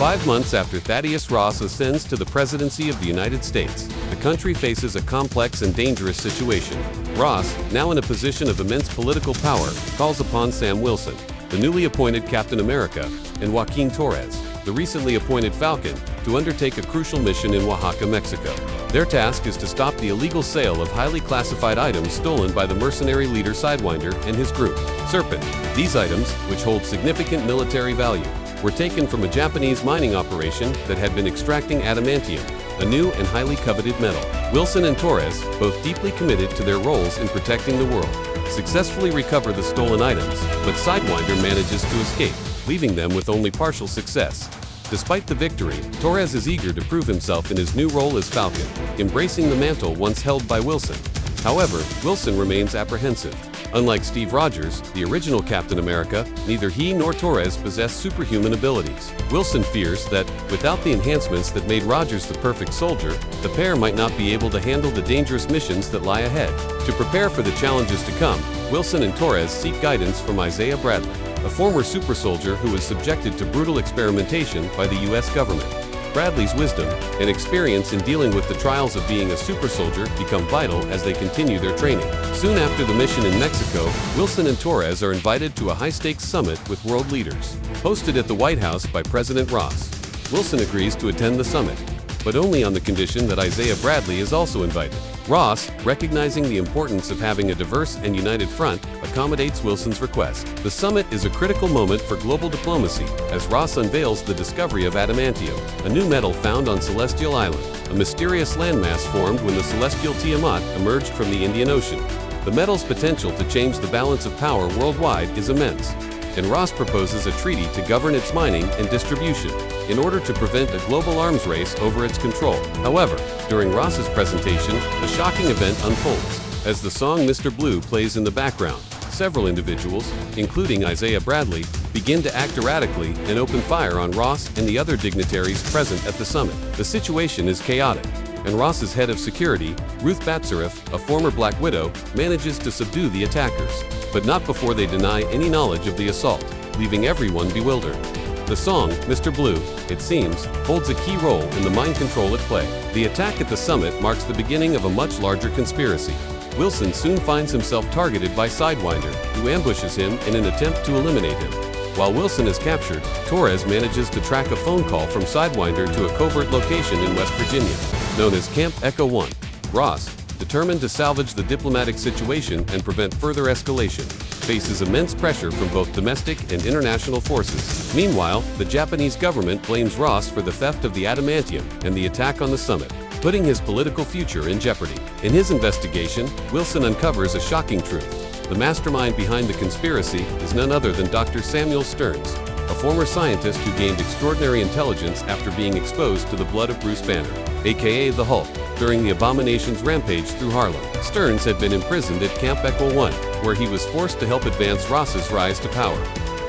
5 months after Thaddeus Ross ascends to the presidency of the United States, the country faces a complex and dangerous situation. Ross, now in a position of immense political power, calls upon Sam Wilson, the newly appointed Captain America, and Joaquin Torres, the recently appointed Falcon, to undertake a crucial mission in Oaxaca, Mexico. Their task is to stop the illegal sale of highly classified items stolen by the mercenary leader Sidewinder and his group, Serpent. These items, which hold significant military value, were taken from a Japanese mining operation that had been extracting adamantium, a new and highly coveted metal. Wilson and Torres, both deeply committed to their roles in protecting the world, successfully recover the stolen items, but Sidewinder manages to escape, leaving them with only partial success. Despite the victory, Torres is eager to prove himself in his new role as Falcon, embracing the mantle once held by Wilson. However, Wilson remains apprehensive. Unlike Steve Rogers, the original Captain America, neither he nor Torres possess superhuman abilities. Wilson fears that, without the enhancements that made Rogers the perfect soldier, the pair might not be able to handle the dangerous missions that lie ahead. To prepare for the challenges to come, Wilson and Torres seek guidance from Isaiah Bradley, a former super soldier who was subjected to brutal experimentation by the U.S. government. Bradley's wisdom and experience in dealing with the trials of being a super soldier become vital as they continue their training. Soon after the mission in Mexico, Wilson and Torres are invited to a high-stakes summit with world leaders. Hosted at the White House by President Ross, Wilson agrees to attend the summit, but only on the condition that Isaiah Bradley is also invited. Ross, recognizing the importance of having a diverse and united front, accommodates Wilson's request. The summit is a critical moment for global diplomacy as Ross unveils the discovery of adamantium, a new metal found on Celestial Island, a mysterious landmass formed when the celestial Tiamat emerged from the Indian Ocean. The metal's potential to change the balance of power worldwide is immense, and Ross proposes a treaty to govern its mining and distribution in order to prevent a global arms race over its control. However, during Ross's presentation, a shocking event unfolds. As the song Mr. Blue plays in the background, several individuals, including Isaiah Bradley, begin to act erratically and open fire on Ross and the other dignitaries present at the summit. The situation is chaotic, and Ross's head of security, Ruth Batzaref, a former Black Widow, manages to subdue the attackers, but not before they deny any knowledge of the assault, leaving everyone bewildered. The song, Mr. Blue, it seems, holds a key role in the mind control at play. The attack at the summit marks the beginning of a much larger conspiracy. Wilson soon finds himself targeted by Sidewinder, who ambushes him in an attempt to eliminate him. While Wilson is captured, Torres manages to track a phone call from Sidewinder to a covert location in West Virginia, known as Camp Echo 1. Ross, determined to salvage the diplomatic situation and prevent further escalation, faces immense pressure from both domestic and international forces. Meanwhile, the Japanese government blames Ross for the theft of the adamantium and the attack on the summit, putting his political future in jeopardy. In his investigation, Wilson uncovers a shocking truth. The mastermind behind the conspiracy is none other than Dr. Samuel Stearns, a former scientist who gained extraordinary intelligence after being exposed to the blood of Bruce Banner, aka the Hulk, during the Abomination's rampage through Harlem. Stearns had been imprisoned at Camp Echo 1, where he was forced to help advance Ross's rise to power.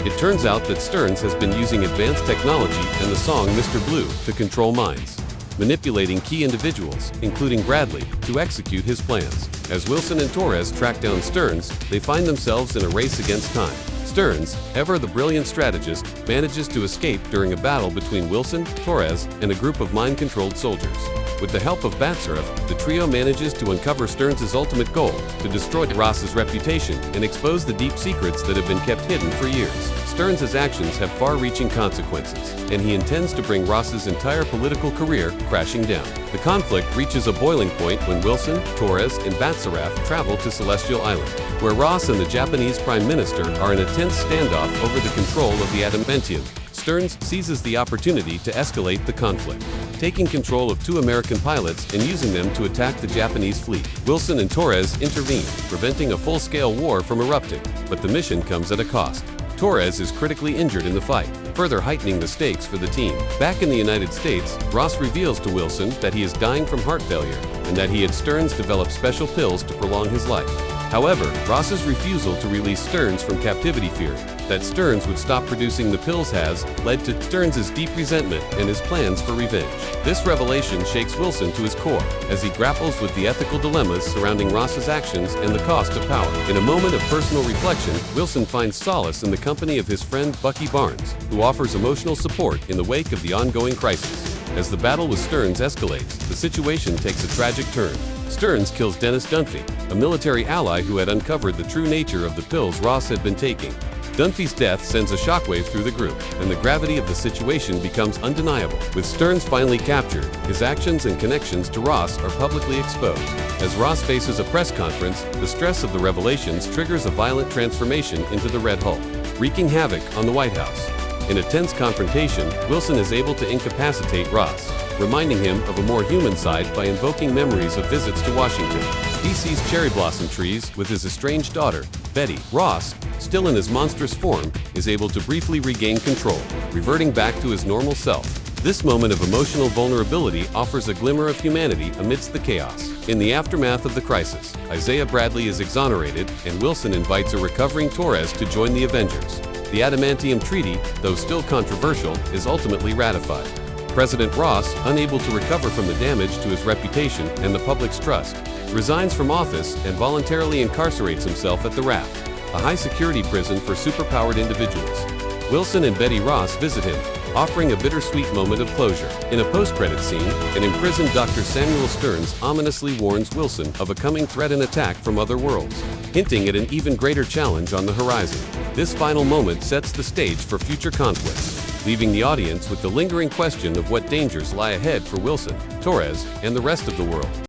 It turns out that Stearns has been using advanced technology and the song Mr. Blue to control minds, manipulating key individuals, including Bradley, to execute his plans. As Wilson and Torres track down Stearns, they find themselves in a race against time. Stearns, ever the brilliant strategist, manages to escape during a battle between Wilson, Torres, and a group of mind-controlled soldiers. With the help of Batzaref, the trio manages to uncover Stearns' ultimate goal, to destroy Ross's reputation and expose the deep secrets that have been kept hidden for years. Stearns' actions have far-reaching consequences, and he intends to bring Ross's entire political career crashing down. The conflict reaches a boiling point when Wilson, Torres, and Batzaref travel to Celestial Island, where Ross and the Japanese Prime Minister are in a tense standoff over the control of the adamantium. Stearns seizes the opportunity to escalate the conflict, taking control of 2 American pilots and using them to attack the Japanese fleet. Wilson and Torres intervene, preventing a full-scale war from erupting, but the mission comes at a cost. Torres is critically injured in the fight, further heightening the stakes for the team. Back in the United States, Ross reveals to Wilson that he is dying from heart failure and that he had Stearns develop special pills to prolong his life. However, Ross's refusal to release Stearns from captivity fear that Stearns would stop producing the pills has led to Stearns' deep resentment and his plans for revenge. This revelation shakes Wilson to his core as he grapples with the ethical dilemmas surrounding Ross's actions and the cost of power. In a moment of personal reflection, Wilson finds solace in the company of his friend Bucky Barnes, who offers emotional support in the wake of the ongoing crisis. As the battle with Stearns escalates, the situation takes a tragic turn. Stearns kills Dennis Dunphy, a military ally who had uncovered the true nature of the pills Ross had been taking. Dunphy's death sends a shockwave through the group, and the gravity of the situation becomes undeniable. With Stearns finally captured, his actions and connections to Ross are publicly exposed. As Ross faces a press conference, the stress of the revelations triggers a violent transformation into the Red Hulk, wreaking havoc on the White House. In a tense confrontation, Wilson is able to incapacitate Ross, reminding him of a more human side by invoking memories of visits to Washington. He sees cherry blossom trees with his estranged daughter, Betty. Ross, still in his monstrous form, is able to briefly regain control, reverting back to his normal self. This moment of emotional vulnerability offers a glimmer of humanity amidst the chaos. In the aftermath of the crisis, Isaiah Bradley is exonerated, and Wilson invites a recovering Torres to join the Avengers. The Adamantium Treaty, though still controversial, is ultimately ratified. President Ross, unable to recover from the damage to his reputation and the public's trust, resigns from office and voluntarily incarcerates himself at the Raft, a high-security prison for superpowered individuals. Wilson and Betty Ross visit him, offering a bittersweet moment of closure. In a post-credit scene, an imprisoned Dr. Samuel Stearns ominously warns Wilson of a coming threat and attack from other worlds, hinting at an even greater challenge on the horizon. This final moment sets the stage for future conflicts, leaving the audience with the lingering question of what dangers lie ahead for Wilson, Torres, and the rest of the world.